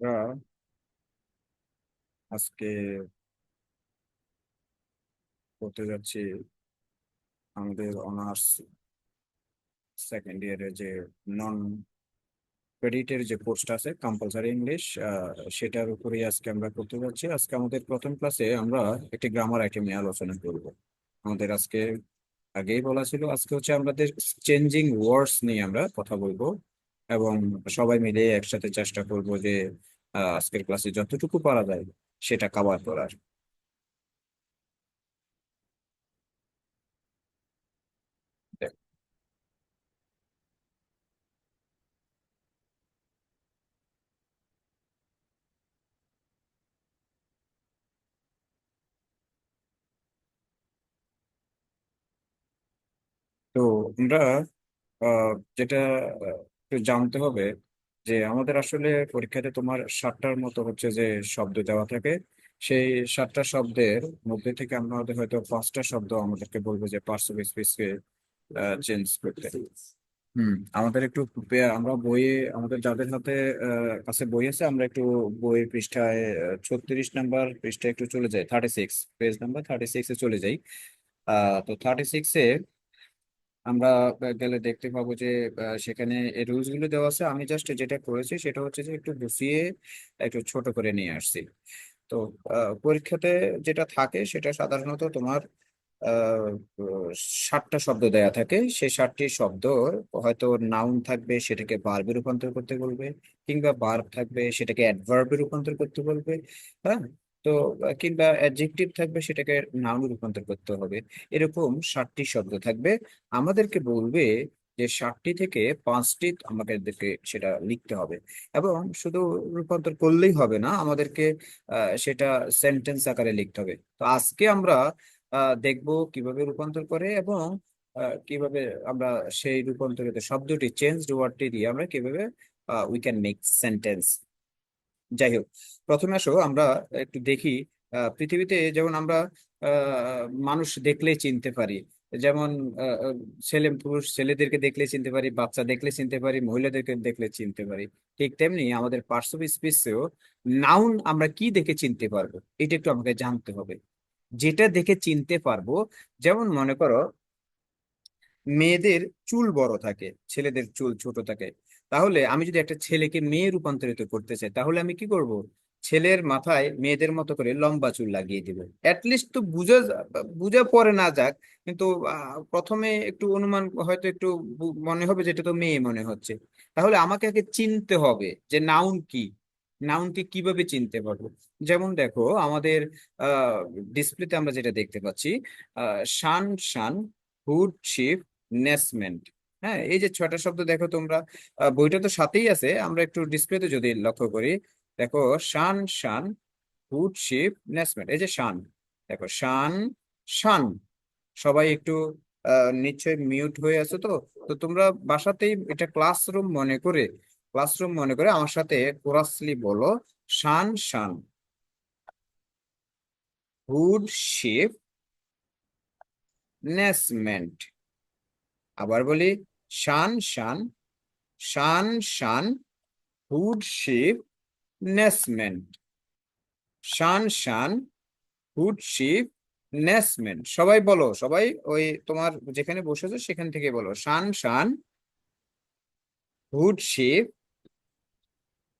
আমরা আজকে করতে যাচ্ছি আমাদের অনার্স সেকেন্ড ইয়ারের যে নন ক্রেডিটের যে কোর্সটা আছে কম্পালসারি ইংলিশ, সেটার উপরেই আজকে আমরা করতে যাচ্ছি। আজকে আমাদের প্রথম ক্লাসে আমরা একটি গ্রামার আইটেম নিয়ে আলোচনা করব। আমাদের আজকে আগেই বলা ছিল আজকে হচ্ছে আমাদের চেঞ্জিং ওয়ার্ডস নিয়ে আমরা কথা বলবো, এবং সবাই মিলে একসাথে চেষ্টা করব যে আজকের ক্লাসে যতটুকু পারা যায় সেটা কভার করার। তো আমরা যেটা একটু জানতে হবে যে আমাদের আসলে পরীক্ষাতে তোমার 7টার মতো হচ্ছে যে শব্দ দেওয়া থাকে। সেই 7টা শব্দের মধ্যে থেকে আমরা হয়তো 5টা শব্দ আমাদেরকে বলবো যে পার্টস অফ স্পিচকে চেঞ্জ করতে। আমাদের একটু আমরা বইয়ে আমাদের যাদের হাতে কাছে বই আছে আমরা একটু বইয়ের পৃষ্ঠায় 36 নাম্বার পৃষ্ঠায় একটু চলে যাই, 36 পেজ নাম্বার 36-এ চলে যাই। তো 36-এ আমরা গেলে দেখতে পাবো যে সেখানে এই রুলস গুলো দেওয়া আছে। আমি জাস্ট যেটা করেছি সেটা হচ্ছে যে একটু গুছিয়ে একটু ছোট করে নিয়ে আসছি। তো পরীক্ষাতে যেটা থাকে সেটা সাধারণত তোমার আহ 7টা শব্দ দেয়া থাকে। সেই 7টি শব্দ হয়তো নাউন থাকবে, সেটাকে ভার্বে রূপান্তর করতে বলবে, কিংবা ভার্ব থাকবে সেটাকে অ্যাডভার্বে রূপান্তর করতে বলবে। হ্যাঁ। তো কিংবা অ্যাডজেক্টিভ থাকবে, সেটাকে নাউনে রূপান্তর করতে হবে। এরকম 7টি শব্দ থাকবে। আমাদেরকে বলবে যে 7টি থেকে 5টি আমাদেরকে সেটা লিখতে হবে। এবং শুধু রূপান্তর করলেই হবে না, আমাদেরকে সেটা সেন্টেন্স আকারে লিখতে হবে। তো আজকে আমরা দেখবো কিভাবে রূপান্তর করে, এবং কিভাবে আমরা সেই রূপান্তরিত শব্দটি চেঞ্জ ওয়ার্ডটি দিয়ে আমরা কিভাবে উই ক্যান মেক সেন্টেন্স। যাই হোক, প্রথমে আসো আমরা একটু দেখি। পৃথিবীতে যেমন আমরা মানুষ দেখলেই চিনতে পারি। যেমন আহ, আহ, ছেলে পুরুষ ছেলেদেরকে দেখলে চিনতে পারি, বাচ্চা দেখলে চিনতে পারি, মহিলাদেরকে দেখলে চিনতে পারি। ঠিক তেমনি আমাদের পার্টস অফ স্পিচেও নাউন আমরা কি দেখে চিনতে পারবো, এটা একটু আমাকে জানতে হবে। যেটা দেখে চিনতে পারবো, যেমন মনে করো মেয়েদের চুল বড় থাকে, ছেলেদের চুল ছোট থাকে। তাহলে আমি যদি একটা ছেলেকে মেয়ে রূপান্তরিত করতে চাই, তাহলে আমি কি করব? ছেলের মাথায় মেয়েদের মতো করে লম্বা চুল লাগিয়ে দিব। অ্যাটলিস্ট তো বুঝা পড়ে না যাক, কিন্তু প্রথমে একটু অনুমান হয়তো একটু মনে হবে যেটা তো মেয়ে মনে হচ্ছে। তাহলে আমাকে আগে চিনতে হবে যে নাউন কি, নাউনকে কিভাবে চিনতে পারবো। যেমন দেখো আমাদের ডিসপ্লেতে আমরা যেটা দেখতে পাচ্ছি, শান শান, হুড শিপ, নেসমেন্ট। হ্যাঁ, এই যে 6টা শব্দ দেখো তোমরা, বইটা তো সাথেই আছে, আমরা একটু ডিসপ্লেতে যদি লক্ষ্য করি, দেখো শান শান, হুড শিপ, নেসমেন্ট। এই যে শান, দেখো শান শান। সবাই একটু নিশ্চয়ই মিউট হয়ে আছো। তো তো তোমরা বাসাতেই এটা ক্লাসরুম মনে করে আমার সাথে কোরাসলি বলো, শান শান, হুড শিপ, নেসমেন্ট। আবার বলি, শান শান, শান শান, হুড শিপ, নেসমেন্ট। শান শান, হুড শিপ, নেসমেন্ট। সবাই বলো, সবাই ওই তোমার যেখানে বসেছো সেখান থেকে বলো, শান শান, হুড শিপ,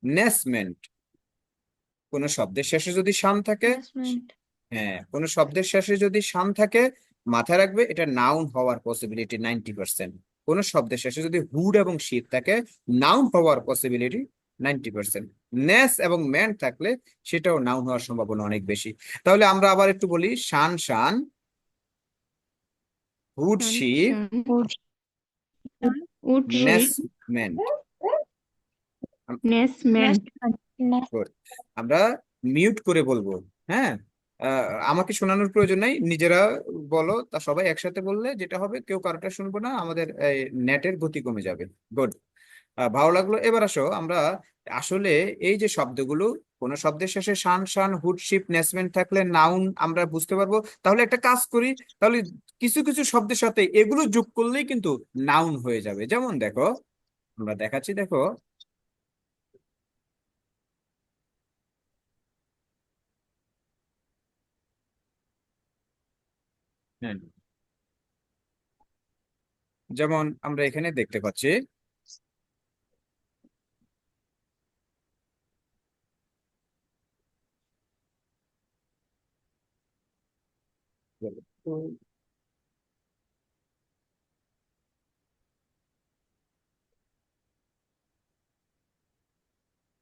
নেসমেন্ট। কোনো শব্দের শেষে যদি শান থাকে, Harassment. হ্যাঁ, কোনো শব্দের শেষে যদি শান থাকে, মাথায় রাখবে এটা নাউন হওয়ার পসিবিলিটি 90%। কোনো শব্দের শেষে যদি হুড এবং শিপ থাকে, নাউন হওয়ার পসিবিলিটি 90%। নেস এবং ম্যান থাকলে সেটাও নাউন হওয়ার সম্ভাবনা অনেক বেশি। তাহলে আমরা আবার একটু বলি, sun sun, hood Sun, ship, sun, wood ness sheep, man. nestment. Good. আমরা মিউট করে বলবো। হ্যাঁ। আমাকে শোনানোর প্রয়োজন নাই, নিজেরা বলো। তা সবাই একসাথে বললে যেটা হবে, কেউ কারোটা শুনবো না, আমাদের নেটের গতি কমে যাবে। গুড। ভালো লাগলো। এবার আসো আমরা আসলে এই যে শব্দগুলো, কোন শব্দের শেষে শান শান, হুডশিপ, নেসমেন্ট থাকলে নাউন আমরা বুঝতে পারবো। তাহলে একটা কাজ করি, তাহলে কিছু কিছু শব্দের সাথে এগুলো যোগ করলেই কিন্তু নাউন হয়ে যাবে। যেমন দেখো, আমরা দেখাচ্ছি, দেখো হ্যাঁ, যেমন আমরা এখানে দেখতে পাচ্ছি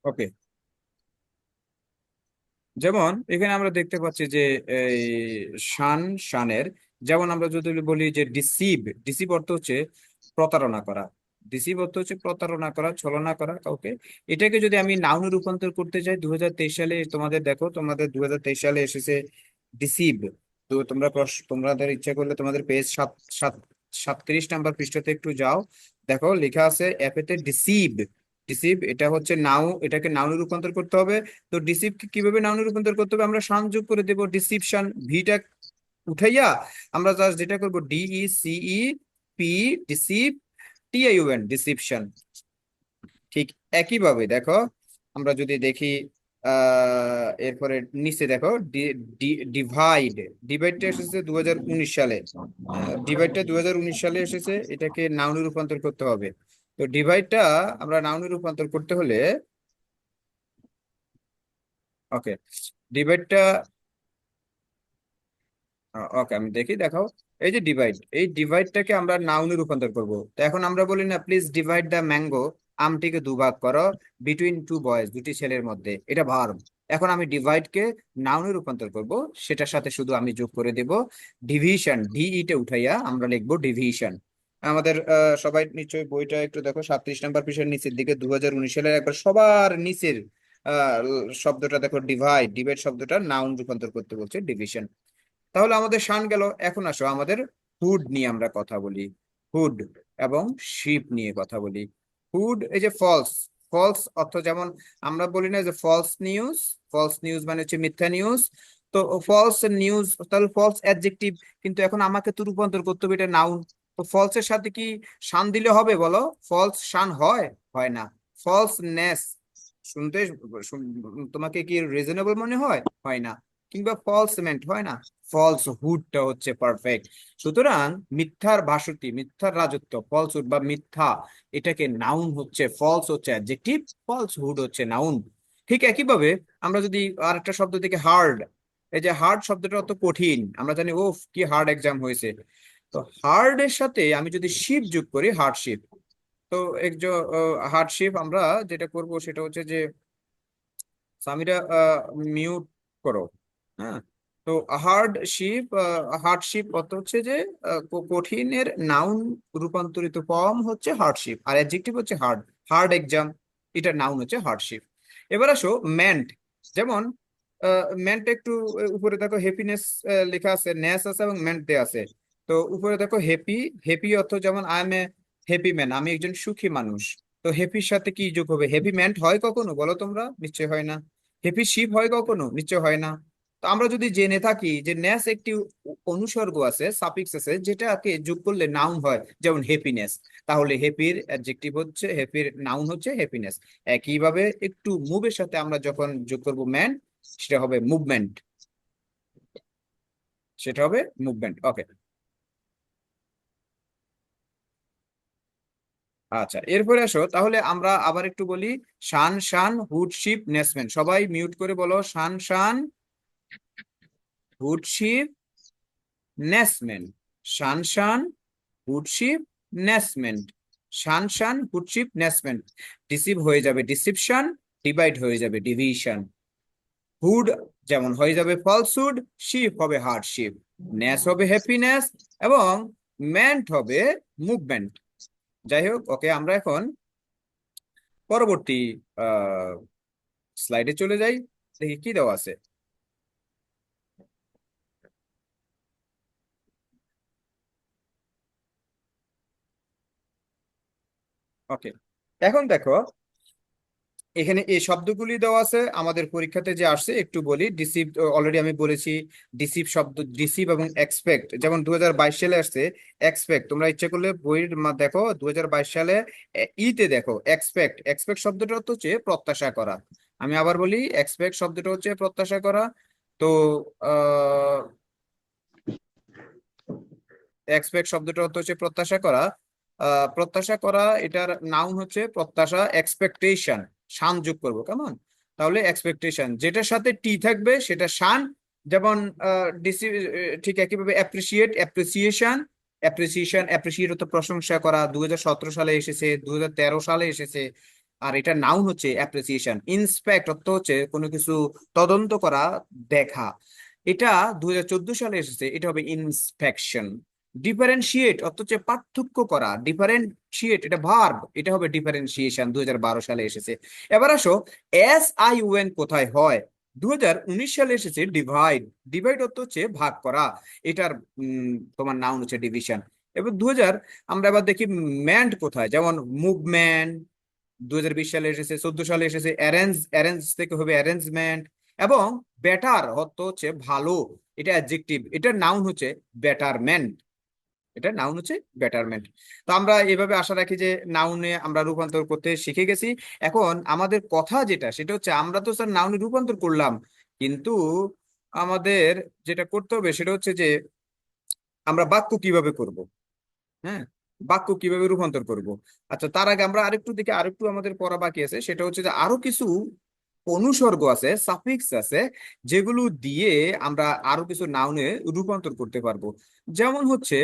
ওকে, যেমন এখানে আমরা দেখতে পাচ্ছি যে এই শান শানের, যেমন আমরা যদি বলি যে ডিসিভ, ডিসিভ অর্থ হচ্ছে প্রতারণা করা, ডিসিভ অর্থ হচ্ছে প্রতারণা করা, ছলনা করা কাউকে। এটাকে যদি আমি নাউনে রূপান্তর করতে চাই 2023 সালে, তোমাদের দেখো তোমাদের 2023 সালে এসেছে ডিসিভ। তো তোমরা তোমাদের ইচ্ছা করলে তোমাদের পেজ 37 নাম্বার পৃষ্ঠাতে একটু যাও, দেখো লেখা আছে অ্যাপেতে ডিসিভ। ডিসিভ এটা হচ্ছে নাও, এটাকে নাউনে রূপান্তর করতে হবে। তো ডিসিভ কিভাবে নাউনে রূপান্তর করতে হবে, আমরা সংযোগ করে দেব ডিসিপশন, ভিটা উঠাইয়া আমরা জাস্ট যেটা করবো DECEP, ডিসিভ, TIUN, ডিসিপশন। ঠিক একইভাবে দেখো আমরা যদি দেখি এরপরে নিচে দেখো ডিভাইড, ডিভাইডটা এসেছে 2019 সালে। ডিভাইডটা 2019 সালে এসেছে, এটাকে নাউনে রূপান্তর করতে হবে। তো ডিভাইডটা আমরা নাউনে রূপান্তর করতে হলে, ওকে, ডিভাইডটা, ওকে আমি দেখি, দেখাও। এই যে ডিভাইড, এই ডিভাইডটাকে আমরা নাউনে রূপান্তর করব। তো এখন আমরা বলি না প্লিজ ডিভাইড দ্য ম্যাঙ্গো, আমটিকে দুভাগ করো, বিটুইন টু বয়েজ, দুটি ছেলের মধ্যে, এটা ভার্ব। এখন আমি ডিভাইডকে নাউনে রূপান্তর করব, সেটার সাথে শুধু আমি যোগ করে দেব ডিভিশন, ডিইটা উঠাইয়া আমরা লিখবো ডিভিশন। আমাদের সবাই নিশ্চয়ই বইটা একটু দেখো, 37 নাম্বার পৃষ্ঠার নিচের দিকে 2019 সালের একবার সবার নিচের শব্দটা দেখো, ডিভাইড, ডিভাইড শব্দটা নাউন রূপান্তর করতে বলছে ডিভিশন। তাহলে আমাদের শান গেল। এখন আসো আমাদের হুড নিয়ে আমরা কথা বলি, হুড এবং শিপ নিয়ে কথা বলি। হুড, এই যে ফলস, ফলস অর্থ যেমন আমরা বলি না যে ফলস নিউজ, ফলস নিউজ মানে হচ্ছে মিথ্যা নিউজ। তো ফলস নিউজ তাহলে ফলস অ্যাডজেক্টিভ, কিন্তু এখন আমাকে তো রূপান্তর করতে হবে এটা নাউন। তো ফলস এর সাথে কি শান দিলে হবে বলো? ফলস শান হয়? হয় না। ফলস নেস শুনতে তোমাকে কি রিজনেবল মনে হয়? হয় না। কিংবা ফলসমেন্ট হয় না। ফলস হুডটা হচ্ছে পারফেক্ট। সুতরাং মিথ্যার ভাসুতি, মিথ্যার রাজত্ব, ফলসহুড বা মিথ্যা, এটাকে নাউন হচ্ছে, ফলস হচ্ছে অ্যাডজেক্টিভ, ফলস হুড হচ্ছে নাউন। ঠিক একইভাবে আমরা যদি আর একটা শব্দ দেখি হার্ড, এই যে হার্ড শব্দটা অত কঠিন, আমরা জানি ও কি হার্ড এক্সাম হয়েছে। তো হার্ড এর সাথে আমি যদি শিপ যোগ করি, হার্ডশিপ, তো একজন হার্ডশিপ আমরা যেটা করব সেটা হচ্ছে যে সামিরা মিউট করো। হ্যাঁ, তো হার্ডশিপ, হার্ডশিপ অর্থ হচ্ছে যে কঠিনের নাউন রূপান্তরিত ফর্ম হচ্ছে হার্ডশিপ, আর অ্যাডজেক্টিভ হচ্ছে হার্ড। হার্ড এক্সাম, এটা নাউন হচ্ছে হার্ডশিপ। এবার আসো মেন্ট, যেমন মেন্ট একটু উপরে দেখো হ্যাপিনেস লেখা আছে, নেস আছে এবং মেন্ট দেয়া আছে। তো উপরে দেখো হ্যাপি, হ্যাপি অর্থ যেমন I M A happy man, আমি একজন সুখী মানুষ। তো হ্যাপির সাথে কি যোগ হবে? হ্যাপি ম্যান্ট হয় কখনো বলো তোমরা? নিশ্চয় হয় না। হ্যাপি শিপ হয় কখনো? নিশ্চয় হয় না। তো আমরা যদি জেনে থাকি যে ন্যাস একটি অনুসর্গ আছে, সাফিক্স আছে, যেটাকে যোগ করলে নাউন হয়, যেমন হ্যাপিনেস, তাহলে হ্যাপির অ্যাডজেক্টিভ হচ্ছে, হ্যাপির নাউন হচ্ছে হ্যাপিনেস। একইভাবে একটু মুভের সাথে আমরা যখন যোগ করব ম্যান, সেটা হবে মুভমেন্ট, সেটা হবে মুভমেন্ট। ওকে, আচ্ছা এরপরে আসো তাহলে আমরা আবার একটু বলি শান শান হুড শিপ নেসম্যান, সবাই মিউট করে বলো শান শান হুড শিপ নেসম্যান, শানশান হুডশিপ নেসমেন্ট, শানশান হুডশিপ নেসমেন্ট। ডিসিভ হয়ে যাবে ডিসিপশন, ডিভাইড হয়ে যাবে ডিভিশন। হুড যেমন হয়ে যাবে ফলসহুড, শিপ হবে হার্ডশিপ, নেস হবে হ্যাপিনেস, এবং মেন্ট হবে মুভমেন্ট। যাই হোক, ওকে আমরা এখন পরবর্তী স্লাইডে চলে যাই, দেখি কি দেওয়া আছে। ওকে, এখন দেখো এখানে এই শব্দগুলি দেওয়া আছে আমাদের পরীক্ষাতে যে আসছে, একটু বলি। ডিসিভ অলরেডি আমি বলেছি, ডিসিভ শব্দ, ডিসিভ এবং এক্সপেক্ট, যেমন 2022 সালে আসছে এক্সপেক্ট, তোমরা ইচ্ছে করলে বইয়ের দেখো 2022 সালে ইতে দেখো এক্সপেক্ট, এক্সপেক্ট শব্দটা তো হচ্ছে প্রত্যাশা করা। আমি আবার বলি এক্সপেক্ট শব্দটা হচ্ছে প্রত্যাশা করা। তো আহ এক্সপেক্ট শব্দটা অর্থ হচ্ছে প্রত্যাশা করা। প্রত্যাশা করা, এটার নাউন হচ্ছে প্রত্যাশা, এক্সপেকটেশন, শান যোগ করবো, কেমন? তাহলে এক্সপেকটেশন যেটার সাথে টি থাকবে সেটা শান। যেমন ঠিক একইভাবে অ্যাপ্রিসিয়েট, অ্যাপ্রিসিয়েশন, অ্যাপ্রিসিয়েশন, অ্যাপ্রিসিয়েট হতো প্রশংসা করা, 2017 সালে এসেছে, 2013 সালে এসেছে। আর এটা নাউন হচ্ছে অ্যাপ্রিসিয়েশন। ইন্সপেক্ট অর্থ হচ্ছে কোনো কিছু তদন্ত করা, দেখা। এটা 2014 সালে এসেছে, এটা হবে ইন্সপেকশন। ডিফারেন্সিয়েট অর্থ হচ্ছে পার্থক্য করা, ডিফারেন্সিয়েট এটা ভার্ব, এটা হবে ডিফারেন্সিয়েশন, 2012 সালে এসেছে। এবার আসো, SIUN কোথায় হয়? 2019 সালে এসেছে ডিভাইড। ডিভাইড অর্থ হচ্ছে ভাগ করা, এটার তোমার নাউন হচ্ছে ডিভিশন। এবার 2000, আমরা এবার দেখি ম্যান্ড কোথায়, যেমন মুভমেন্ট 2020 সালে এসেছে, 14 সালে এসেছে। অ্যারেঞ্জ, অ্যারেঞ্জ থেকে হবে অ্যারেঞ্জমেন্ট। এবং বেটার অর্থ হচ্ছে ভালো, এটা অ্যাডজেক্টিভ, এটার নাউন হচ্ছে বেটারমেন্ট। এটা নাউন হচ্ছে বেটারমেন্ট। তো আমরা এভাবে আশা রাখি যে নাউনে আমরা রূপান্তর করতে শিখে গেছি। এখন আমাদের কথা যেটা, সেটা হচ্ছে আমরা তো স্যার নাউনে রূপান্তর করলাম, কিন্তু আমাদের যেটা করতে হবে সেটা হচ্ছে যে আমরা বাক্য কিভাবে করব। হ্যাঁ, বাক্য কিভাবে রূপান্তর করব। আচ্ছা, তার আগে আমরা আরেকটু দেখি, আরেকটু আমাদের পড়া বাকি আছে, সেটা হচ্ছে যে আরো কিছু অনুসর্গ আছে, সাফিক্স আছে, যেগুলো দিয়ে আমরা আরো কিছু নাউনে রূপান্তর করতে পারবো। যেমন হচ্ছে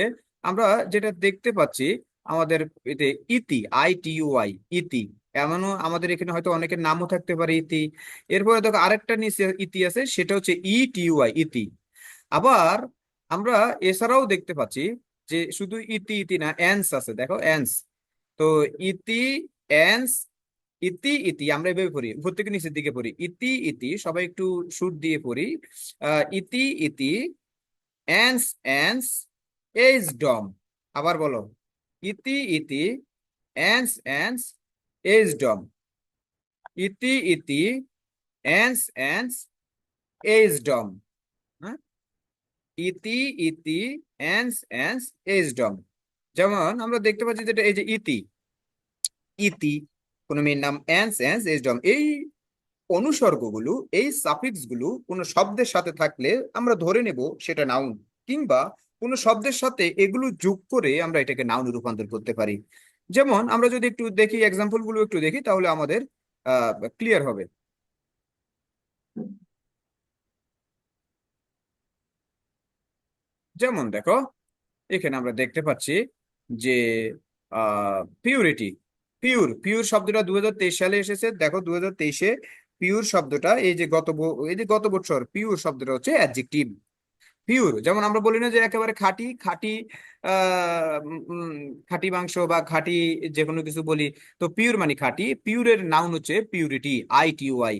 আমরা যেটা দেখতে পাচ্ছি আমাদের এতে ইতি, ITUI, ইতি। এমনও আমাদের এখানে হয়তো অনেকের নামও থাকতে পারে ইতি। এরপরে দেখো আরেকটা নিচে ইতি আছে, সেটা হচ্ছে ETUI, ইতি। আবার আমরা এছাড়াও দেখতে পাচ্ছি যে শুধু ইতি ইতি না, এন্স আছে, দেখো এন্স। তো ইতি, এন্স, ইতি ইতি আমরা এভাবে পড়ি, উপর থেকে নিচের দিকে পড়ি, ইতি ইতি, সবাই একটু সুর দিয়ে পড়ি। ইতি ইতি, এন্স এন্স, এইজডম। আবার বলো, ইতি ইতি, এন্স এন্স, এইজডম। ইতি ইতি, এন্স এন্স, এইজডম। হ্যাঁ, ইতি ইতি, এন্স এন্স, এইজডম। যেমন আমরা দেখতে পাচ্ছি যেটা এই যে ইতি, ইতি, কোন মেয়ের নাম, এন্স এন্স, এইজডম, এই অনুসর্গগুলো, এই সাফিক্স গুলো কোনো শব্দের সাথে থাকলে আমরা ধরে নেব সেটা নাউন, কিংবা কোনো শব্দের সাথে এগুলো যোগ করে আমরা এটাকে নাউনে রূপান্তর করতে পারি। যেমন আমরা যদি একটু দেখি, এক্সাম্পল গুলো একটু দেখি, তাহলে আমাদের ক্লিয়ার হবে। যেমন দেখো, এখানে আমরা দেখতে পাচ্ছি যে পিউরিটি, পিওর, পিওর শব্দটা 2023 সালে এসেছে। দেখো 2023-এ পিওর শব্দটা, এই যে গত বছর পিওর শব্দটা হচ্ছে অ্যাডজেক্টিভ। পিওর, যেমন আমরা বলি না যে একেবারে খাঁটি, খাঁটি খাঁটি মাংস বা খাঁটি যে কোনো কিছু বলি, তো পিওর মানে খাঁটি। পিওরের নাউন হচ্ছে পিউরিটি, ITUI।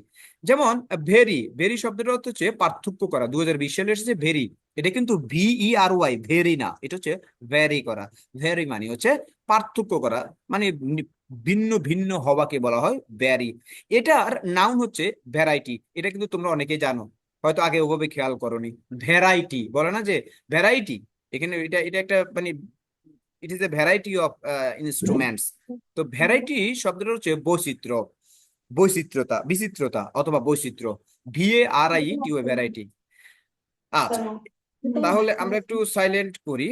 যেমন ভেরি, ভেরি শব্দটা অর্থ হচ্ছে পার্থক্য করা, 2020 সালে এসেছে ভেরি। এটা কিন্তু VERY, ভেরি না, এটা হচ্ছে ভ্যারি করা। ভ্যারি মানে হচ্ছে পার্থক্য করা, মানে ভিন্ন ভিন্ন হওয়াকে বলা হয় ভ্যারি। এটার নাউন হচ্ছে ভ্যারাইটি। এটা কিন্তু তোমরা অনেকেই জানো, হয়তো আগে ওভাবে খেয়াল করোনি। ভ্যারাইটি বলে না যে, ভ্যারাইটি, এখানে এটা এটা একটা মানে it is a variety of instruments. তো ভ্যারাইটি শব্দটা হচ্ছে বৈচিত্র্য, বৈচিত্র্যতা, বিচিত্রতা অথবা বৈচিত্র্য। VARITY, variety. আচ্ছা, তাহলে আমরা একটু সাইলেন্ট করি,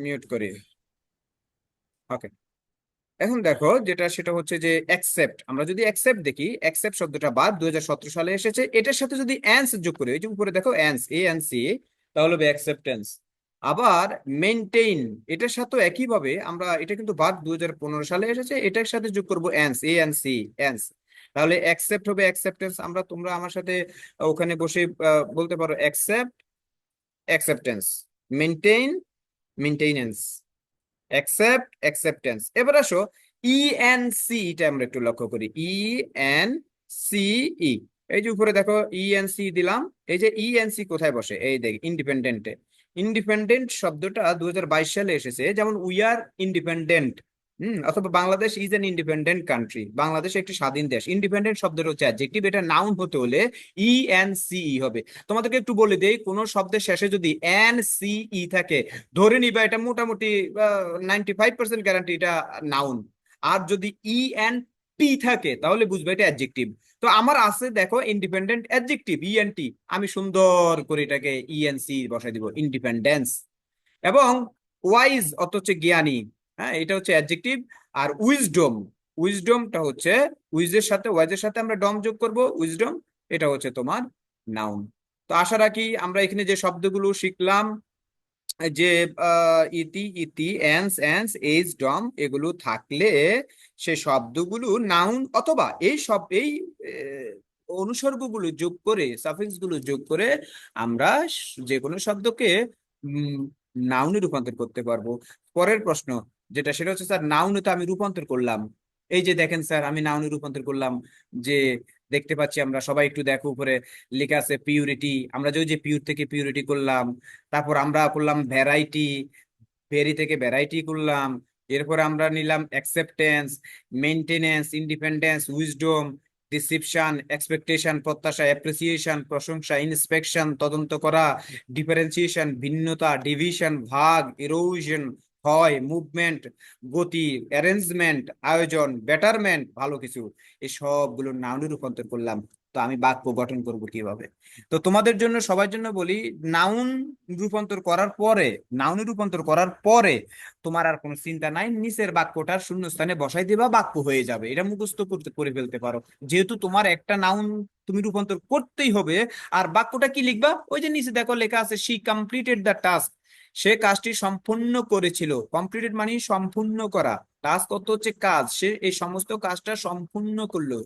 মিউট করি। ওকে, এখন দেখো যেটা, সেটা হচ্ছে যে অ্যাকসেপ্ট। আমরা যদি অ্যাকসেপ্ট দেখি, অ্যাকসেপ্ট শব্দটা বাদ 2017 সালে এসেছে, এটার সাথে যদি অ্যান্স যোগ করি, ওই যে উপরে দেখো অ্যান্স, ANC, তাহলে হবে অ্যাকসেপ্টেন্স। আবার মেনটেইন, এটার সাথে একইভাবে আমরা, এটা কিন্তু বাদ 2015 সালে এসেছে, এটার সাথে যোগ করবো অ্যান্স, ANC, অ্যান্স। তাহলে অ্যাকসেপ্ট হবে অ্যাকসেপ্টেন্স। তোমরা আমার সাথে ওখানে বসে বলতে পারো accept, acceptance, maintain, maintenance, accept, acceptance. এবার আসো ENC, এটা আমরা একটু লক্ষ্য করি, ENCE। এই যে উপরে দেখো ENC দিলাম, এই যে ENC কোথায় বসে, এই দেখ ইন্ডিপেন্ডেন্টে। ইন্ডিপেন্ডেন্ট শব্দটা 2022 সালে এসেছে, যেমন উই আর ইন্ডিপেন্ডেন্ট। অথবা Bangladesh is an independent country, Bangladesh একটি স্বাধীন দেশ। ইন্ডিপেন্ডেন্ট শব্দটা হচ্ছে অ্যাডজেক্টিভ, এটা নাউন হতে হলে ENCE হবে। তোমাদেরকে একটু বলে দেই, কোন শব্দের শেষে যদি NCE থাকে, ধরে নিবা এটা মোটামুটি 95% গ্যারান্টি এটা নাউন। আর যদি ENT থাকে তাহলে বুঝবে এটা অ্যাডজেক্টিভ। তো আমার আছে দেখো ইন্ডিপেন্ডেন্ট অ্যাডজেক্টিভ ENT, আমি সুন্দর করে এটাকে ENC বসাই দিব, ইন্ডিপেন্ডেন্স। এবং ওয়াইজ অর্থ হচ্ছে জ্ঞানী, হ্যাঁ এটা হচ্ছে অ্যাডজেক্টিভ। আর উইজডম, উইজডমটা হচ্ছে উইজের সাথে ওয়াইজের সাথে আমরা ডম যোগ করব, উইজডম, এটা হচ্ছে তোমার নাউন। তো আশা রাখি আমরা এখানে যে শব্দগুলো শিখলাম, যে ইতি ইতি এন্স এন্স এইজ ডম এগুলো থাকলে সে শব্দগুলো নাউন, অথবা এই সব এই অনুসর্গগুলো যোগ করে, সাফিক্স গুলো যোগ করে আমরা যে কোনো শব্দকে নাউনে রূপান্তর করতে পারবো। পরের প্রশ্ন যেটা, সেটা হচ্ছে স্যার নাউনে তো আমি রূপান্তর করলাম, এই যে দেখেন স্যার আমি নাউনে রূপান্তর করলাম, যে দেখতে পাচ্ছি আমরা সবাই, একটু দেখো উপরে লেখা আছে পিউরিটি, আমরা যে ওই যে পিউর থেকে পিউরিটি করলাম, তারপর আমরা করলাম ভ্যারাইটি, ভেরি থেকে ভ্যারাইটি করলাম, এরপর আমরা নিলাম acceptance, maintenance, independence, wisdom, deception, expectation প্রত্যাশা, অ্যাপ্রিসিয়েশন প্রশংসা, ইন্সপেকশন তদন্ত করা, ডিফারেন্সিয়েশন ভিন্নতা, ডিভিশন ভাগ, ইরোশন হয়, মুভমেন্ট গতি, অ্যারেঞ্জমেন্ট আয়োজন, বেটারমেন্ট ভালো কিছু, এই সবগুলো নাউনে রূপান্তর করলাম। তো আমি বাক্য গঠন করব কিভাবে? তো তোমাদের জন্য সবার জন্য বলি, নাউন রূপান্তর করার পরে, নাউনে রূপান্তর করার পরে তোমার আর কোনো চিন্তা নাই, নিচের বাক্যটার শূন্যস্থানে বসাই দিবা, বাক্য হয়ে যাবে, এটা মুখস্থ করতে করে ফেলতে পারো। যেহেতু তোমার একটা নাউন তুমি রূপান্তর করতেই হবে, আর বাক্যটা কি লিখবা, ওই যে নিচে দেখো লেখা আছে শি কমপ্লিটেড দ্য টাস্ক, সে কাজটি সম্পূর্ণ করেছিল, কমপ্লিটেড মানে সম্পূর্ণ করা, টাস্ক অর্থ হচ্ছে কাজ, সে এই সমস্ত কাজটা সম্পূর্ণ করলো।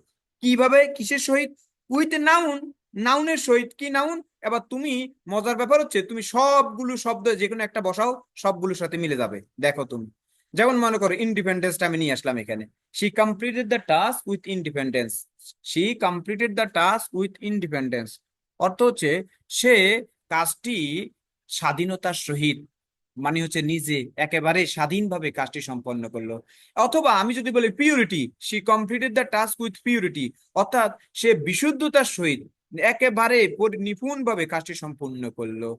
কিভাবে, কিসের সহিত? উইথ নাউন, নাউনের সহিত। কি নাউন? এবার তুমি, মজার ব্যাপার হচ্ছে তুমি সবগুলো শব্দ যে কোনো একটা বসাও, সবগুলোর সাথে মিলে যাবে। দেখো তুমি, যেমন মনে করো ইন্ডিপেন্ডেন্সটা আমি নিয়ে আসলাম এখানে, she completed the task with independence, she completed the task with independence অর্থ হচ্ছে সে কাজটি স্বাধীনতার সহিত, মানে হচ্ছে নিজে একেবারে স্বাধীনভাবে কাজটি সম্পন্ন করলো। অথবা আমি যদি বলি purity, she completed the task with purity, অর্থাৎ সে বিশুদ্ধতার সহিত একেবারে নিপুণ ভাবে কাজটি সম্পূর্ণ করলো।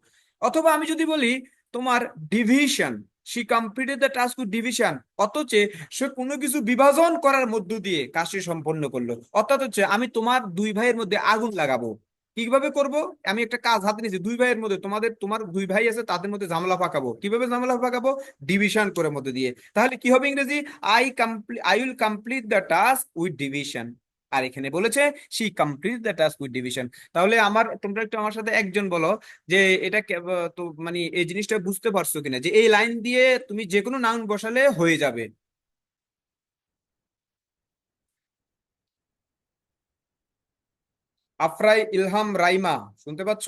অথবা আমি যদি বলি তোমার division, she completed the task with division, অথচ সে কোনো কিছু বিভাজন করার মধ্য দিয়ে কাজটি সম্পন্ন করলো। অর্থাৎ হচ্ছে আমি তোমার দুই ভাইয়ের মধ্যে আগুন লাগাবো, কিভাবে করব? আমি একটা কাজ হাতে নিয়েছি, দুই ভাইয়ের মধ্যে, তোমার দুই ভাই আছে, তাদের মধ্যে ঝামেলা পাকাবো, কিভাবে ঝামেলা পাকাবো? ডিভিশন করে মধ্যে দিয়ে। তাহলে কি হবে ইংরেজি? I will complete the task with division. আর এখানে বলেছে she complete the task with division. তাহলে তোমরা একটু আমার সাথে একজন বলো যে এটা তো মানে এই জিনিসটা বুঝতে পারছো কিনা, যে এই লাইন দিয়ে তুমি যে কোনো নাউন বসালে হয়ে যাবে। আফরাই, ইলহাম, রাইমা, শুনতে পাচ্ছ?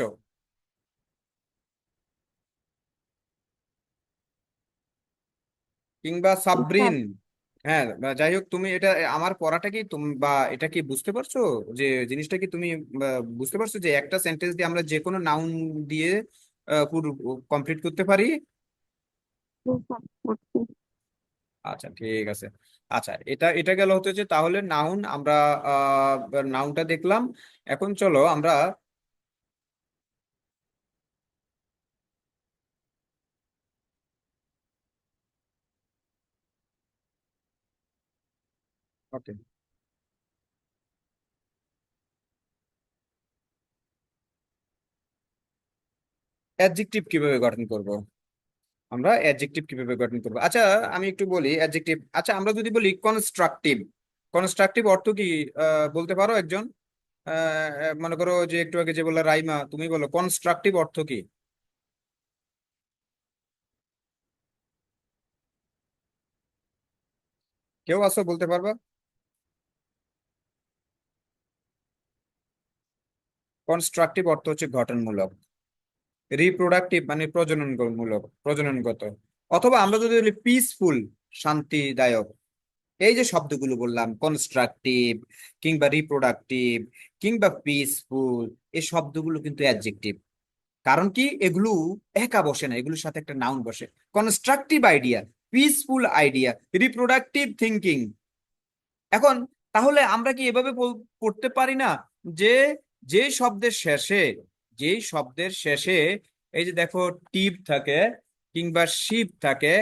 কিংবা সাবরিন। স্যার। হ্যাঁ, বা যাই হোক, তুমি এটা আমার পড়াটা কি তুমি বা এটা কি বুঝতে পারছো, যে জিনিসটা কি তুমি বুঝতে পারছো যে একটা সেন্টেন্স দিয়ে আমরা যে কোনো নাউন দিয়ে পুরো কমপ্লিট করতে পারি? স্যার করছি। আচ্ছা ঠিক আছে। আচ্ছা, এটা এটা গেল হতে যে তাহলে নাউন আমরা নাউনটা দেখলাম। এখন চলো আমরা, ওকে, অ্যাডজেক্টিভ কিভাবে গঠন করব? আমরা অ্যাডজেক্টিভ কিভাবে গঠন করবো? আচ্ছা, আমি একটু বলি অ্যাডজেক্টিভ। আচ্ছা, আমরা যদি বলি কনস্ট্রাকটিভ, কনস্ট্রাকটিভ অর্থ কি বলতে পারো একজন? মনে করো যে একটু আগে যে বললো রাইমা, তুমি বলো কনস্ট্রাকটিভ অর্থ কি? কেউ আসো বলতে পারবা? কনস্ট্রাকটিভ অর্থ হচ্ছে গঠনমূলক, রিপ্রোডাক্টিভ মানে প্রজননমূলক, প্রজননগত। অথবা আমরা যদি বলি পিসফুল, শান্তিদায়ক। এই যে শব্দগুলো বললাম কনস্ট্রাকটিভ, কিংবা রিপ্রোডাক্টিভ, কিংবা পিসফুল, এই শব্দগুলো কিন্তু অ্যাডজেক্টিভ। কারণ কি, এগুলো একা বসে না, এগুলোর সাথে একটা নাউন বসে। Constructive idea, peaceful idea, reproductive thinking. এখন তাহলে আমরা কি এভাবে পড়তে পারি না যে যে শব্দের শেষে, যেই শব্দের শেষে এই যে দেখো টিপ থাকে কিংবা শিপ থাকে,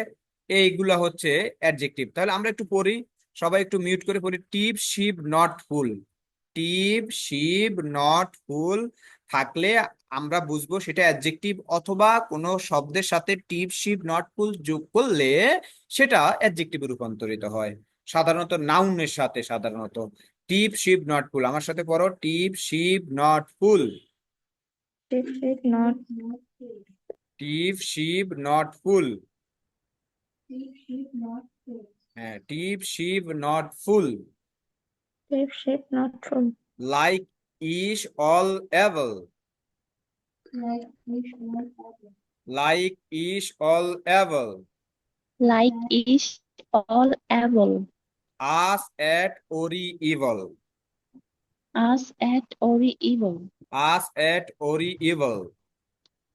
এইগুলা হচ্ছে অ্যাডজেক্টিভ। তাহলে আমরা একটু পড়ি, সবাই একটু মিউট করে পড়ি। Tip ship not full, tip ship not full, থাকলে আমরা বুঝবো সেটা অ্যাডজেক্টিভ, অথবা কোনো শব্দের সাথে টিপ শিপ নট ফুল যোগ করলে সেটা অ্যাডজেক্টিভে রূপান্তরিত হয়। সাধারণত নাউনের সাথে, সাধারণত টিপ শিপ নট ফুল, আমার সাথে পড়ো, tip ship not full, Sheep sheep not tip ship not full, হ্যাঁ tip ship not full, sheep sheep not full. Like is all able, like is all able, Like is all able. Us at or evil, Us at or evil. Us at or evil,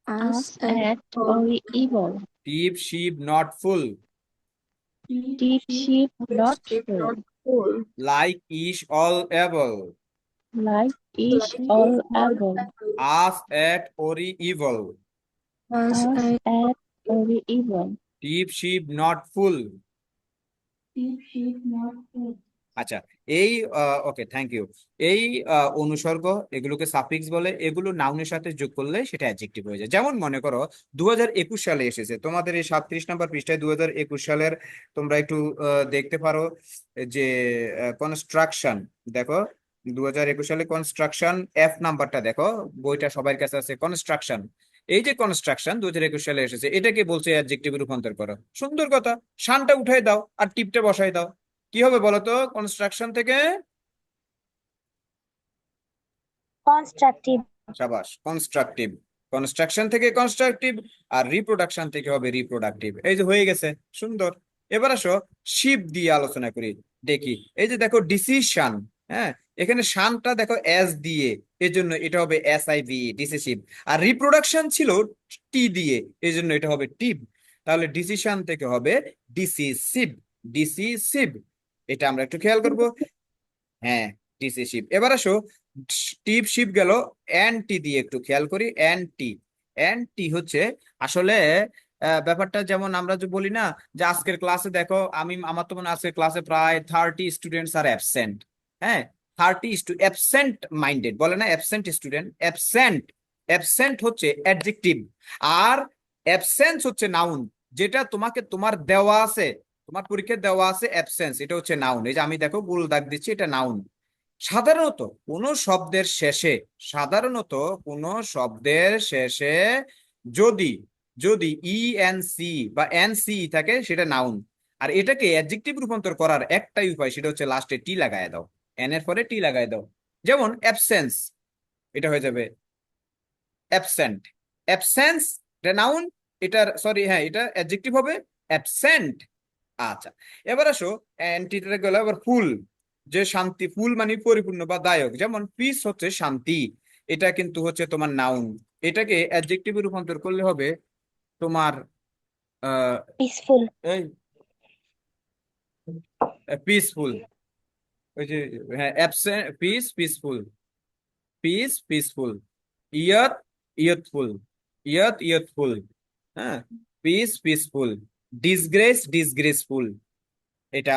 Us at or evil. Tip ship not full, Deep sheep not full. Like is all able, Like is all able. Us at or evil, Us at or evil. Tip ship not full. আচ্ছা, এই ওকে, thank you. এই অনুসর্গ, এগুলোকে suffix বলে, এগুলো নাউনের সাথে যোগ করলে সেটা অ্যাডজেক্টিভ হয়ে যায়। যেমন মনে করো 2021 সালে এসেছে তোমাদের এই 37 নম্বর পৃষ্ঠায়, 2021 সালের তোমরা একটু দেখতে পারো যে কনস্ট্রাকশন, দেখো 2021 সালে কনস্ট্রাকশন, এফ নাম্বারটা দেখো, বইটা সবার কাছে আছে, কনস্ট্রাকশন। এই যে কনস্ট্রাকশন 2021 সালে এসেছে, এটাকে বলছে অ্যাডজেক্টিভে রূপান্তর করো। সুন্দর কথা, শানটা উঠাই দাও আর টিপটা বসাই দাও, কি হবে বলো তো? কনস্ট্রাকশন থেকে, Constructive. সাবাস, কনস্ট্রাকটিভ, কনস্ট্রাকশন থেকে কনস্ট্রাকটিভ, আর রিপ্রোডাকশন থেকে হবে রিপ্রোডাক্টিভ। এই যে হয়ে গেছে, সুন্দর। এবার আসো শিপ দিয়ে আলোচনা করি, দেখি। এই যে দেখো ডিসিশন, হ্যাঁ, এখানে শানটা দেখো এস দিয়ে, এজন্য এটা হবে এস আই ভি, ডিসিসিভ। আর রিপ্রোডাকশন ছিল টি দিয়ে, এজন্য এটা হবে টিভ। তাহলে ডিসিশন থেকে হবে ডিসিসিভ, ডিসিসিভ। এটা আমরা একটু খেয়াল করবো। হ্যাঁ, টিসি শিপ। এবার আসো, টিপ শিপ গেল, টি দিয়ে একটু খেয়াল করি। টি হচ্ছে আসলে ব্যাপারটা, যেমন আমরা যে বলি না যে আজকের ক্লাসে দেখো, আমার তো মনে হয় আজকের ক্লাসে প্রায় 30 স্টুডেন্টস আর অ্যাবসেন্ট। হ্যাঁ, 30 অ্যাবসেন্ট মাইন্ডেড বলে না, অ্যাবসেন্ট স্টুডেন্ট, অ্যাবসেন্ট। অ্যাবসেন্ট হচ্ছে অ্যাডজেক্টিভ, আর অ্যাবসেন্স হচ্ছে নাউন। যেটা তোমাকে তোমার দেওয়া আছে, তোমার পরীক্ষায় দেওয়া আছে অ্যাবসেন্স, এটা হচ্ছে নাউন। এই যে আমি দেখো গোল দাগ দিচ্ছি, এটা নাউন। সাধারণত কোন শব্দের শেষে, সাধারণত কোন শব্দের শেষে যদি যদি ই এন সি বা এন সি থাকে, সেটা নাউন। আর এটাকে অ্যাডজেক্টিভ রূপান্তর করার একটাই উপায়, সেটা হচ্ছে লাস্টে টি লাগায় দাও, এন এর পরে টি লাগায় দাও। যেমন অ্যাবসেন্স, এটা হয়ে যাবে অ্যাবসেন্ট। অ্যাবসেন্স এটা নাউন, এটার সরি, হ্যাঁ এটা অ্যাডজেক্টিভ হবে অ্যাবসেন্ট। আচ্ছা, এবার আসো অ্যান্টিটা গেল। এবার ফুল, যে শান্তি, ফুল মানে পরিপূর্ণ বা দায়ক। যেমন পিস হচ্ছে শান্তি, এটা কিন্তু হচ্ছে তোমার নাউন। এটাকে অ্যাডজেক্টিভে রূপান্তর করলে হবে তোমার আহ Peaceful. এই পিসফুল। ওই যে, হ্যাঁ absent, peace peaceful, peace peaceful, youth youthful, ইয়তফুল, হ্যাঁ, পিস পিসফুল, ডিসগ্রেস ডিসগ্রেসফুল। এটা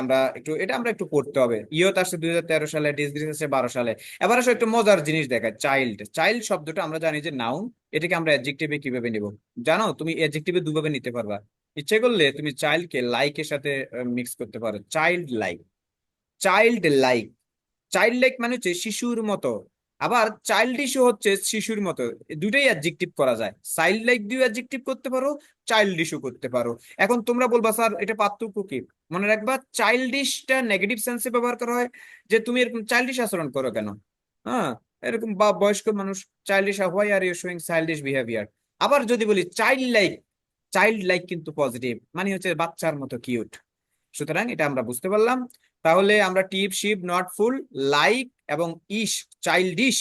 আমরা একটু পড়তে হবে। ইয়ত আসছে 2013 সালে, ডিসগ্রেস আসছে 12 সালে। এবার আসলে একটু মজার জিনিস দেখায়, চাইল্ড। চাইল্ড শব্দটা আমরা জানি যে নাউন, এটাকে আমরা অ্যাডজেক্টিভে কিভাবে নিব জানো? তুমি অ্যাডজেক্টিভে দুভাবে নিতে পারবা। ইচ্ছে করলে তুমি চাইল্ডকে লাইকের সাথে মিক্স করতে পারো, child like, child like. Child like মানে হচ্ছে শিশুর মতো, আবার চাইল্ডিশও হচ্ছে শিশুর মতো। দুইটাই অ্যাডজেক্টিভ করা যায়, চাইল্ড লাইক দিয়ে অ্যাডজেক্টিভ করতে পারো, চাইল্ডিশও করতে পারো। এখন তোমরা বলবা স্যার এটা পার্থক্য কি? মনে রাখবা, চাইল্ডিশটা নেগেটিভ সেন্সে ব্যবহার করা হয়, যে তুমি এরকম চাইল্ডিশ আচরণ করো কেন, হ্যাঁ, এরকম, বা বয়স্ক মানুষ childish, why are you showing childish behaviour. আবার যদি বলি চাইল্ড লাইক, চাইল্ড লাইক কিন্তু পজিটিভ, মানে হচ্ছে বাচ্চার মতো কিউট। সুতরাং এটা আমরা বুঝতে পারলাম। তাহলে আমরা টিপ শিপ নট ফুল, লাইক এবং ইশ, চাইল্ডিশ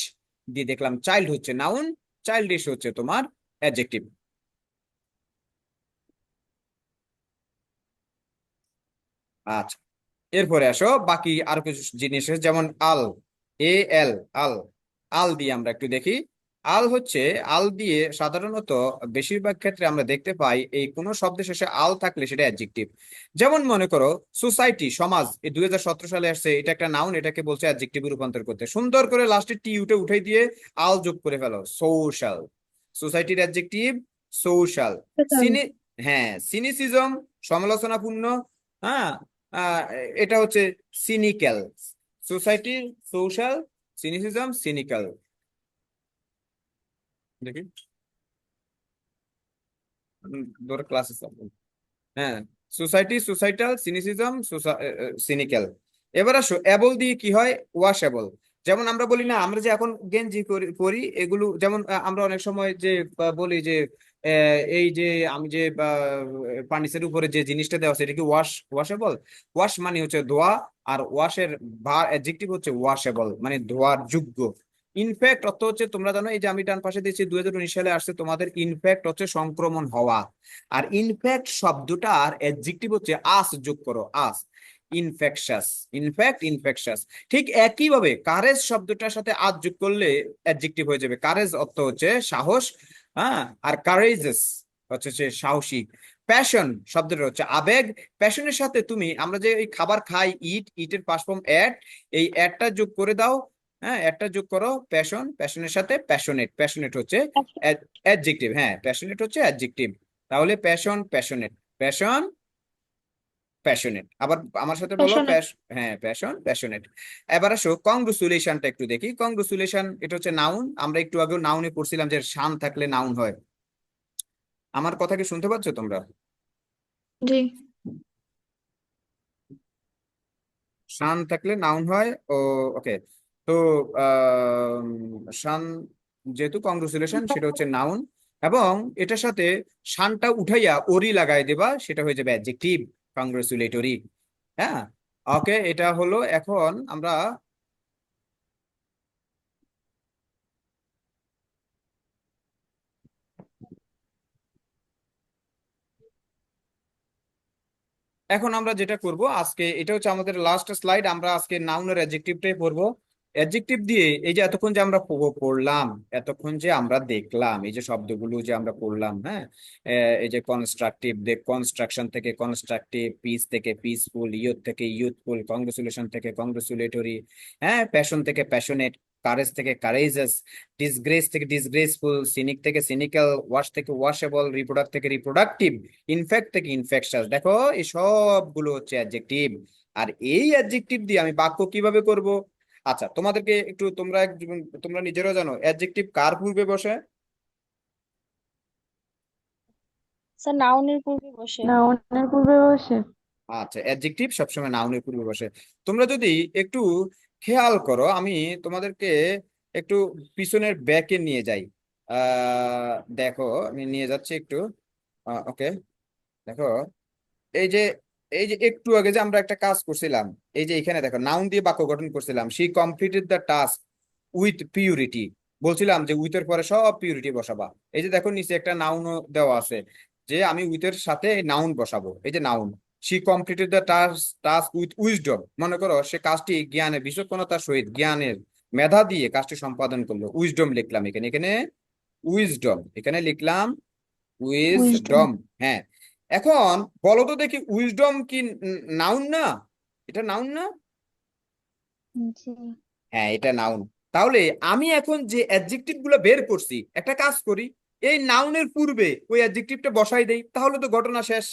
দিয়ে দেখলাম, চাইল্ড হচ্ছে নাউন, চাইল্ডিশ হচ্ছে তোমার অ্যাডজেক্টিভ। আচ্ছা, এরপরে আসো বাকি আরো কিছু জিনিস আছে, যেমন আল, এ এল, আল। আল দিয়ে আমরা একটু দেখি। আল হচ্ছে, আল দিয়ে সাধারণত বেশিরভাগ ক্ষেত্রে আমরা দেখতে পাই এই কোনো শব্দের শেষে আল থাকলে সেটা অ্যাডজেক্টিভ। যেমন মনে করো সোসাইটি, সমাজ, এই 2017 সালে আসছে, এটা একটা নাউন, এটাকে বলছে অ্যাডজেক্টিভে রূপান্তর করতে। সুন্দর করে লাস্টে টি উঠে উঠাই দিয়ে আল যোগ করে ফেলো, সোশ্যাল। সোসাইটির অ্যাডজেক্টিভ সোশ্যাল। Total. সিনি, হ্যাঁ, সিনিসিজম, সমালোচনাপূর্ণ। হ্যাঁ, আহ, এটা হচ্ছে cynical. Society, social, cynicism, cynical. দেখি, ধরো ক্লাসে, হ্যাঁ, সোসাইটি, সোসাইটাল, সিনিসিজম, সিনিক্যাল। এবার আসো অ্যাবল দিয়ে কি হয়, ওয়াশেবল। যেমন আমরা বলি না, আমরা যে এখন গেঞ্জি পরি এগুলো, যেমন আমরা অনেক সময় যে বলি যে এই যে আমি যে পানিসের উপরে যে জিনিসটা দেওয়া আছে এটা কি ওয়াশেবল। ওয়াশ মানে হচ্ছে ধোয়া, আর ওয়াশের অ্যাডজেক্টিভ হচ্ছে ওয়াশেবল, মানে ধোয়ার যোগ্য। ইনফ্যাক্ট অর্থ হচ্ছে, তোমরা জানো এই যে আমি ডান পাশে দিয়েছি 2019 সালে আসছে তোমাদের, ইনফ্যাক্ট হচ্ছে সংক্রমণ হওয়া। আর ইনফ্যাক্ট শব্দটার অ্যাডজেক্টিভ হচ্ছে আস, যোগ করো আস, ইনফেকশাস। In fact, infectious. ঠিক একই ভাবে কারেজ শব্দটার সাথে আস যোগ করলে অ্যাডজেক্টিভ হয়ে যাবে। কারেজ অর্থ হচ্ছে সাহস, হ্যাঁ, আর কারেজেস হচ্ছে সে সাহসী। প্যাশন শব্দটা হচ্ছে আবেগ। প্যাশনের সাথে তুমি, আমরা যে এই খাবার খাই, ইট, ইটের পাস্ট ফর্ম অ্যাড, এই অ্যাডটা যোগ করে দাও। হ্যাঁ, একটা যোগ করো প্যাশন, প্যাশনের সাথে প্যাশনেট। প্যাশনেট হচ্ছে অ্যাডজেক্টিভ, হ্যাঁ, প্যাশনেট হচ্ছে অ্যাডজেক্টিভ। তাহলে প্যাশন, প্যাশনেট, প্যাশন, প্যাশনেট। আবার আমার সাথে বলো Passionate. হ্যাঁ, প্যাশন, প্যাশনেট। এবার আসো কংগ্রেচুলেশনটা একটু দেখি। কংগ্রেচুলেশন এটা হচ্ছে নাউন। আমরা একটু আগে নাউনে পড়ছিলাম যে শান থাকলে নাউন হয়। আমার কথা কি শুনতে পাচ্ছ তোমরা? জি। শান থাকলে নাউন হয়। ও, ওকে। তো আহ শান, যেহেতু কংগ্রেচুলেশন সেটা হচ্ছে নাউন, এবং এটার সাথে শানটা উঠাইয়া ওরি লাগাই দেবা, সেটা হয়ে যাবে অ্যাডজেক্টিভ, কংগ্রেচুলেটরি। হ্যাঁ, ওকে, এটা হলো। এখন আমরা, যেটা করব আজকে, এটা হচ্ছে আমাদের লাস্ট স্লাইড। আমরা আজকে নাউনের অ্যাডজেক্টিভটাই পড়বো। অ্যাডজেক্টিভ দিয়ে এই যে এতক্ষণ যে আমরা পড়লাম, এতক্ষণ যে আমরা দেখলাম, এই যে শব্দগুলো যে আমরা পড়লাম, হ্যাঁ, এই যে কনস্ট্রাকটিভ, কনস্ট্রাকশন থেকে কনস্ট্রাকটিভ, পিস থেকে পিসফুল, ইয়ুথ থেকে ইউথফুল, কংগ্রেচুলেশন থেকে কংগ্রেচুলেটরি, হ্যাঁ, প্যাশন থেকে প্যাশনেট, কারেজ থেকে কারেজেস, ডিসগ্রেস থেকে ডিসগ্রেসফুল, সিনিক থেকে সিনিক্যাল, ওয়াশ থেকে ওয়াশেবল, রিপ্রোডাক্ট থেকে রিপ্রোডাক্টিভ, ইনফেক্ট থেকে ইনফেকশাস। দেখো এই সবগুলো হচ্ছে অ্যাডজেক্টিভ। আর এই অ্যাডজেক্টিভ দিয়ে আমি বাক্য কিভাবে করব? আচ্ছা, তোমাদেরকে একটু, তোমরা নিজেরাও জানো অ্যাডজেক্টিভ কার পূর্বে বসে। স্যার নাউনের পূর্বে বসে। নাউনের পূর্বে বসে। আচ্ছা, অ্যাডজেক্টিভ সবসময় নাউনের পূর্বে বসে। তোমরা যদি একটু খেয়াল করো, আমি তোমাদেরকে একটু পিছনের ব্যাকে নিয়ে যাই। দেখো, আমি নিয়ে যাচ্ছি একটু। ওকে, দেখো, এই যে একটু আগে যে আমরা একটা কাজ করছিলাম, এই যে এখানে দেখো নাউন দিয়ে বাক্য গঠন করছিলাম, she completed the task with purity. বলছিলাম যে উইথ এর পরে সব পিউরিটি বসাবা। এই যে দেখো নিচে একটা নাউন দেওয়া আছে, যে আমি উইথ এর সাথে নাউন বসাবো। এই যে noun, she completed the task with wisdom. মনে করো সে কাজটি জ্ঞানের, বিচক্ষণতার সহিত, জ্ঞানের মেধা দিয়ে কাজটি সম্পাদন করলো। উইজডম লিখলাম এখানে, উইজডম এখানে লিখলাম, উইজডম। উইজডম। হ্যাঁ, এখন বলো তো দেখি, উইজডম কি নাউন না? এটা নাউন না? জি। হ্যাঁ, এটা নাউন। তাহলে আমি এখন যে অ্যাডজেক্টিভ গুলো বের করছি, একটা কাজ করি, এই নাউনের পূর্বে ওই অ্যাডজেক্টিভটা বসাই দেই, তাহলে তো ঘটনা শেষ।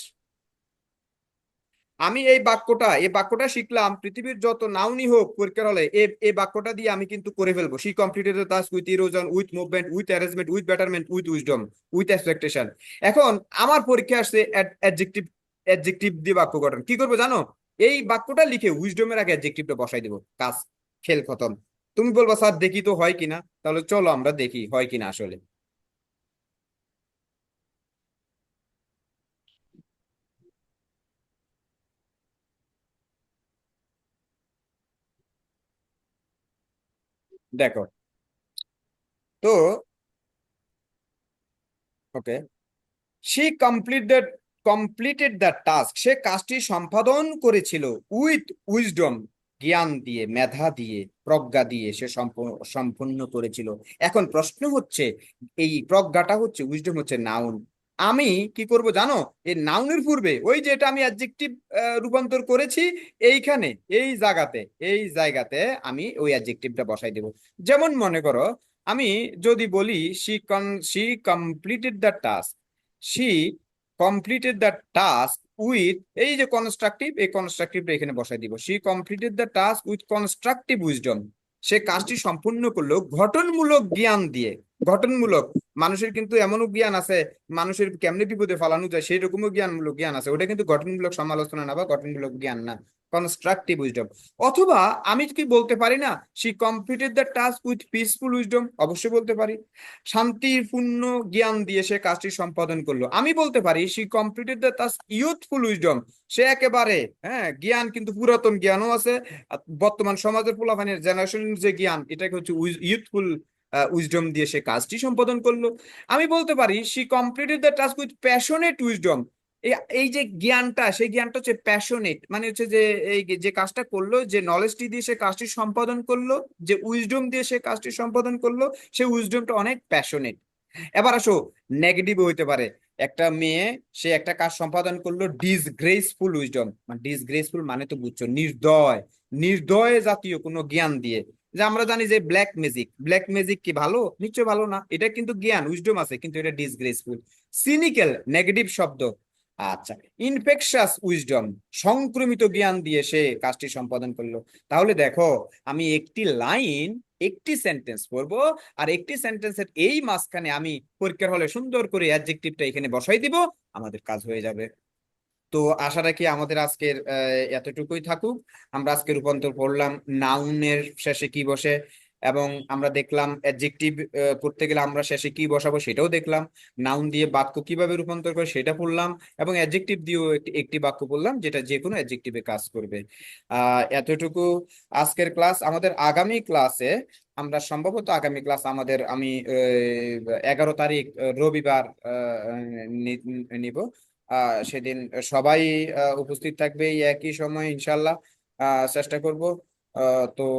আমি এই বাক্যটা শিখলাম, পৃথিবীর যত নাউনই হোক পরীক্ষার হলে, এই বাক্যটা দিয়ে আমি কিন্তু করে ফেলবো। She completed the task with erosion, with movement, with arrangement, with betterment, with wisdom, with expectation. এখন আমার পরীক্ষা আসছে অ্যাডজেক্টিভ, অ্যাডজেক্টিভ দিয়ে বাক্য গঠন। কি করবো জানো? এই বাক্যটা লিখে উইজডমের আগে অ্যাডজেক্টিভটা বসাই দিব, কাজ, খেল খতম। তুমি বলবা স্যার দেখি তো হয় কিনা, তাহলে চলো আমরা দেখি হয় কিনা আসলে। দেখো তো, ওকে, সে কমপ্লিটেড দ্য টাস্ক, সে কাজটি সম্পাদন করেছিল, উইথ উইজডম, জ্ঞান দিয়ে, মেধা দিয়ে, প্রজ্ঞা দিয়ে সে সম্পন্ন করেছিল। এখন প্রশ্ন হচ্ছে, এই প্রজ্ঞাটা হচ্ছে, উইজডম হচ্ছে নাউন। আমি কি করব জানো? এই নাউনের পূর্বে ওই যে এটা আমি অ্যাডজেক্টিভ রূপান্তর করেছি, এইখানে এই জায়গাতে আমি ওই অ্যাডজেক্টিভটা বসাই দেব। যেমন মনে করো, আমি যদি বলি she completed the task, she completed the task with, এই যে কনস্ট্রাকটিভ, এই কনস্ট্রাকটিভটা এখানে বসাই দিব। She completed the task with constructive wisdom, সে কাজটি সম্পূর্ণ করলো গঠনমূলক জ্ঞান দিয়ে। গঠনমূলক, মানুষের কিন্তু এমনও জ্ঞান আছে, মানুষের কেমনে বিপদে ফালানো যায় সেই রকমও জ্ঞানমূলক জ্ঞান আছে, ওটা কিন্তু গঠনমূলক সমালোচনা না বা গঠনমূলক জ্ঞান না, কনস্ট্রাকটিভ উইজডম। অথবা আমি কি বলতে পারি না, she completed the task with peaceful wisdom? অবশ্যই বলতে পারি। শান্তিপূর্ণ জ্ঞান দিয়ে সে কাজটি সম্পাদন করলো। আমি বলতে পারি she completed the task youthful wisdom, সে একেবারে, হ্যাঁ, জ্ঞান কিন্তু পুরাতন জ্ঞানও আছে। আর বর্তমান সমাজের পোলাপানের জেনারেশন যে জ্ঞান, এটাকে হচ্ছে ইউথফুল উইজডম দিয়ে সে কাজটি সম্পাদন করলো। আমি বলতে পারি she completed the task with passionate wisdom, এই এই যে জ্ঞানটা, সেই জ্ঞানটা হচ্ছে প্যাশনেট, মানে হচ্ছে যে এই যে কাজটা করলো, যে নলেজটি দিয়ে সে কাজটি সম্পাদন করলো, যে উইজডম দিয়ে সে কাজটি সম্পাদন করলো, সেই উইজডমটা অনেক প্যাশনেট। এবার আসো, নেগেটিভ হইতে পারে। একটা মেয়ে, সে একটা কাজ সম্পাদন করলো ডিসগ্রেসফুল উইজডম, মানে ডিসগ্রেসফুল মানে তো বুঝছো, নির্দয়, নির্দয় জাতীয় কোনো জ্ঞান দিয়ে। যে আমরা জানি যে ব্ল্যাক ম্যাজিক, ব্ল্যাক ম্যাজিক কি ভালো? নিশ্চয় ভালো না, এটা কিন্তু জ্ঞান, উইজডম আছে, কিন্তু এটা ডিসগ্রেসফুল। সিনিক্যাল, নেগেটিভ শব্দ। আচ্ছা, ইনফেকশাস উইজডম, সংক্রমিত জ্ঞান দিয়ে সে কাজটি সম্পাদন করলো। তাহলে দেখো, আমি একটি লাইন, একটি সেন্টেন্স পড়বো, আর একটি সেন্টেন্সের এই মাঝখানে আমি পরীক্ষার হলে সুন্দর করে অ্যাডজেক্টিভটা এখানে বসাই দিব, আমাদের কাজ হয়ে যাবে। তো আশা রাখি আমাদের আজকের এতটুকুই থাকুক। আমরা আজকে রূপান্তর করলাম নাউনের শেষে কি বসে, এবং আমরা দেখলাম অ্যাডজেক্টিভ করতে গেলে আমরা শেষে কি বসাবো সেটাও দেখলাম। নাউন দিয়ে বাক্য কিভাবে রূপান্তর করে সেটা পড়লাম, এবং অ্যাডজেক্টিভ দিয়েও একটি একটি বাক্য বললাম যেটা যে কোনো অ্যাডজেক্টিভে কাজ করবে। এতটুকু আজকের ক্লাস। আমাদের আগামী ক্লাসে আমরা সম্ভবত আগামী ক্লাস আমাদের আমি 11 তারিখ রবিবার নিব। সেদিন সবাই উপস্থিত থাকবে এই একই সময় ইনশাল্লাহ, চেষ্টা করব। তো